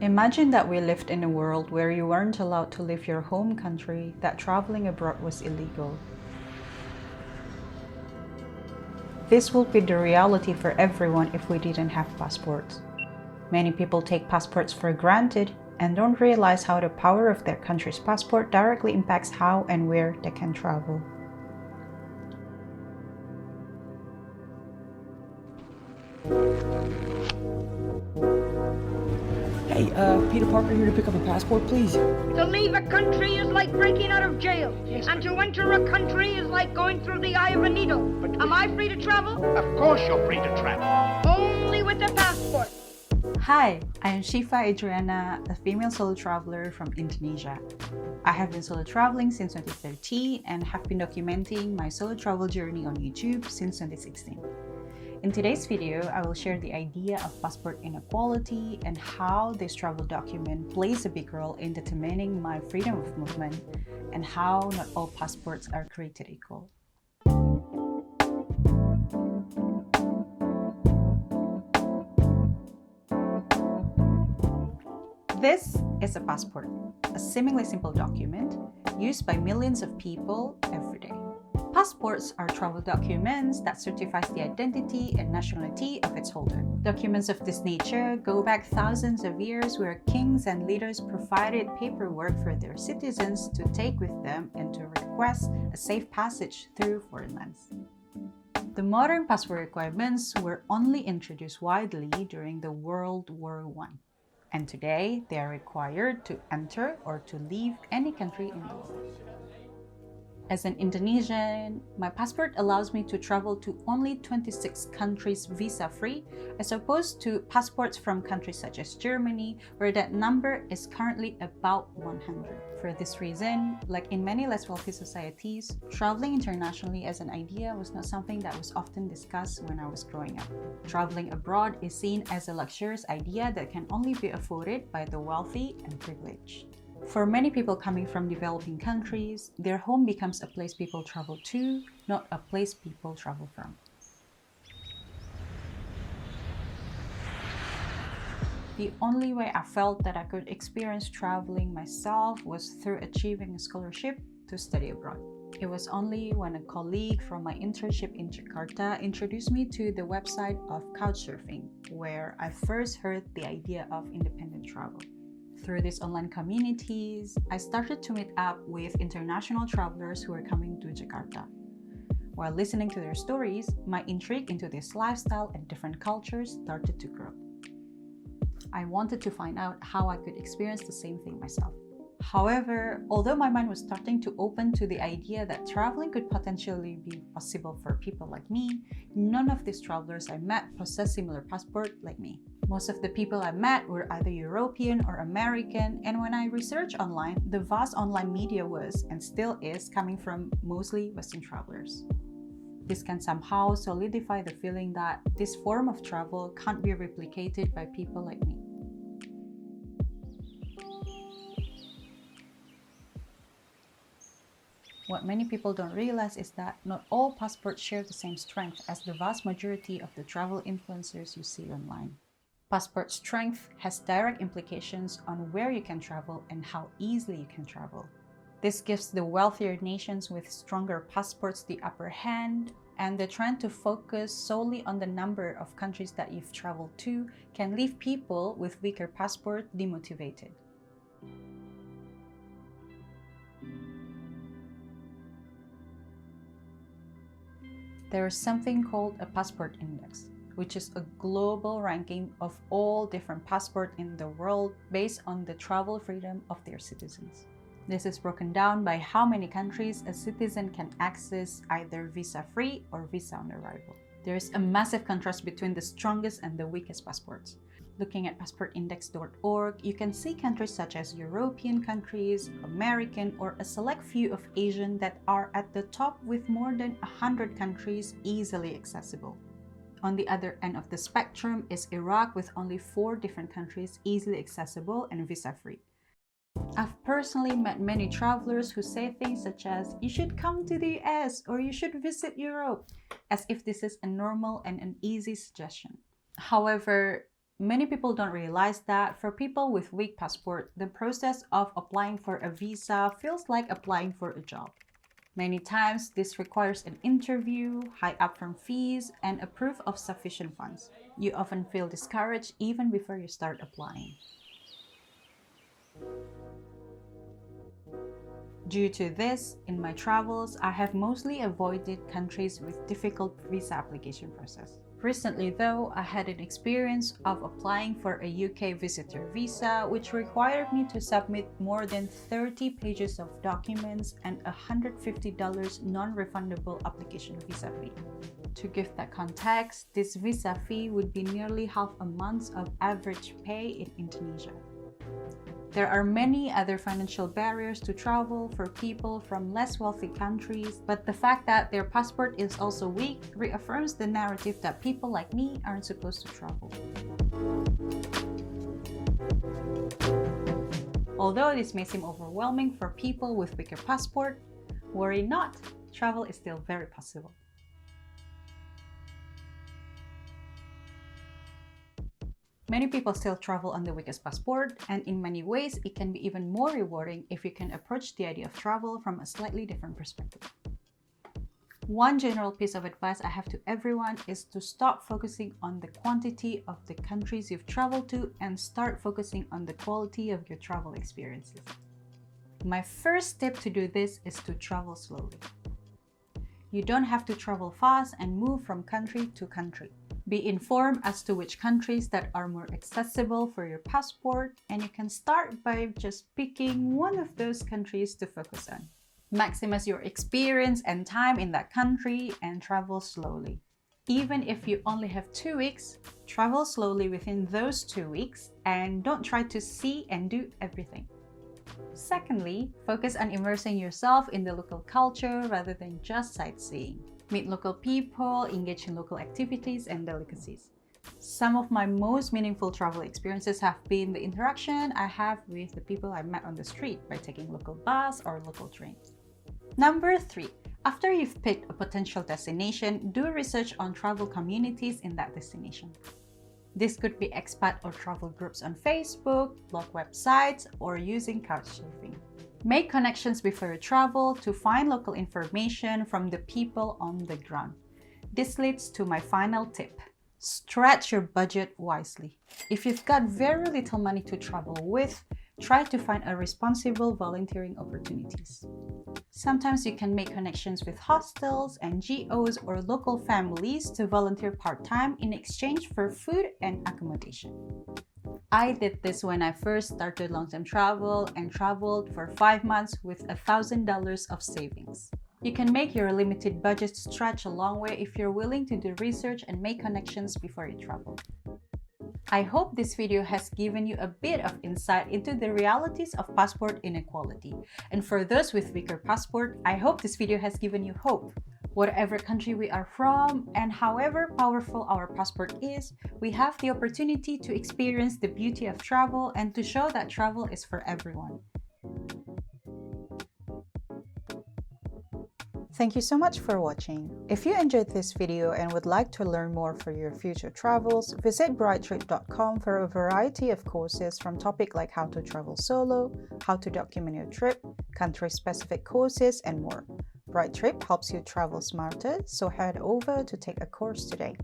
Imagine that we lived in a world where you weren't allowed to leave your home country, that traveling abroad was illegal. This would be the reality for everyone if we didn't have passports. Many people take passports for granted and don't realize how the power of their country's passport directly impacts how and where they can travel. Hey, Peter Parker here to pick up a passport, please. To leave a country is like breaking out of jail, and to enter a country is like going through the eye of a needle. Am I free to travel? Of course you're free to travel. Only with a passport. Hi, I am Syifa Adriana, a female solo traveler from Indonesia. I have been solo traveling since 2013 and have been documenting my solo travel journey on YouTube since 2016. In today's video, I will share the idea of passport inequality and how this travel document plays a big role in determining my freedom of movement and how not all passports are created equal. This is a passport, a seemingly simple document used by millions of people every day. Passports are travel documents that certifies the identity and nationality of its holder. Documents of this nature go back thousands of years where kings and leaders provided paperwork for their citizens to take with them and to request a safe passage through foreign lands. The modern passport requirements were only introduced widely during the World War I, and today they are required to enter or to leave any country in the world. As an Indonesian, my passport allows me to travel to only 26 countries visa-free, as opposed to passports from countries such as Germany, where that number is currently about 100. For this reason, like in many less wealthy societies, traveling internationally as an idea was not something that was often discussed when I was growing up. Traveling abroad is seen as a luxurious idea that can only be afforded by the wealthy and privileged. For many people coming from developing countries, their home becomes a place people travel to, not a place people travel from. The only way I felt that I could experience traveling myself was through achieving a scholarship to study abroad. It was only when a colleague from my internship in Jakarta introduced me to the website of Couchsurfing, where I first heard the idea of independent travel. Through these online communities, I started to meet up with international travelers who were coming to Jakarta. While listening to their stories, my intrigue into this lifestyle and different cultures started to grow. I wanted to find out how I could experience the same thing myself. However, although my mind was starting to open to the idea that traveling could potentially be possible for people like me, none of these travelers I met possessed similar passport like me. Most of the people I met were either European or American, and when I researched online, the vast online media was, and still is, coming from mostly Western travelers. This can somehow solidify the feeling that this form of travel can't be replicated by people like me. What many people don't realize is that not all passports share the same strength as the vast majority of the travel influencers you see online. Passport strength has direct implications on where you can travel and how easily you can travel. This gives the wealthier nations with stronger passports the upper hand, and the trend to focus solely on the number of countries that you've traveled to can leave people with weaker passports demotivated. There is something called a passport index, which is a global ranking of all different passports in the world based on the travel freedom of their citizens. This is broken down by how many countries a citizen can access either visa-free or visa on arrival. There is a massive contrast between the strongest and the weakest passports. Looking at passportindex.org, you can see countries such as European countries, American, or a select few of Asian that are at the top with more than 100 countries easily accessible. On the other end of the spectrum is Iraq with only 4 different countries easily accessible and visa-free. I've personally met many travelers who say things such as, "You should come to the US" or "You should visit Europe," as if this is a normal and an easy suggestion. However, Many people don't realize that for people with weak passport, the process of applying for a visa feels like applying for a job. Many times, this requires an interview, high upfront fees, and a proof of sufficient funds. You often feel discouraged even before you start applying. Due to this, in my travels, I have mostly avoided countries with difficult visa application process. Recently though, I had an experience of applying for a UK visitor visa, which required me to submit more than 30 pages of documents and a $150 non-refundable application visa fee. To give that context, this visa fee would be nearly half a month of average pay in Indonesia. There are many other financial barriers to travel for people from less wealthy countries, but the fact that their passport is also weak reaffirms the narrative that people like me aren't supposed to travel. Although this may seem overwhelming for people with weaker passport, worry not, travel is still very possible. Many people still travel on the weakest passport, and in many ways, it can be even more rewarding if you can approach the idea of travel from a slightly different perspective. One general piece of advice I have to everyone is to stop focusing on the quantity of the countries you've traveled to and start focusing on the quality of your travel experiences. My first step to do this is to travel slowly. You don't have to travel fast and move from country to country. Be informed as to which countries that are more accessible for your passport, and you can start by just picking one of those countries to focus on. Maximize your experience and time in that country and travel slowly. Even if you only have 2 weeks, travel slowly within those 2 weeks and don't try to see and do everything. Secondly, focus on immersing yourself in the local culture rather than just sightseeing. Meet local people, engage in local activities and delicacies. Some of my most meaningful travel experiences have been the interaction I have with the people I met on the street by taking local bus or local trains. Number 3. After you've picked a potential destination, do research on travel communities in that destination. This could be expat or travel groups on Facebook, blog websites, or using couchsurfing. Make connections before you travel to find local information from the people on the ground. This leads to my final tip. Stretch your budget wisely. If you've got very little money to travel with, try to find a responsible volunteering opportunities. Sometimes you can make connections with hostels, NGOs, or local families to volunteer part-time in exchange for food and accommodation. I did this when I first started long-term travel and traveled for 5 months with $1,000 of savings. You can make your limited budget stretch a long way if you're willing to do research and make connections before you travel. I hope this video has given you a bit of insight into the realities of passport inequality. And for those with weaker passport, I hope this video has given you hope. Whatever country we are from and however powerful our passport is, we have the opportunity to experience the beauty of travel and to show that travel is for everyone. Thank you so much for watching. If you enjoyed this video and would like to learn more for your future travels, visit brighttrip.com for a variety of courses from topics like how to travel solo, how to document your trip, country-specific courses, and more. Bright Trip helps you travel smarter, so head over to take a course today.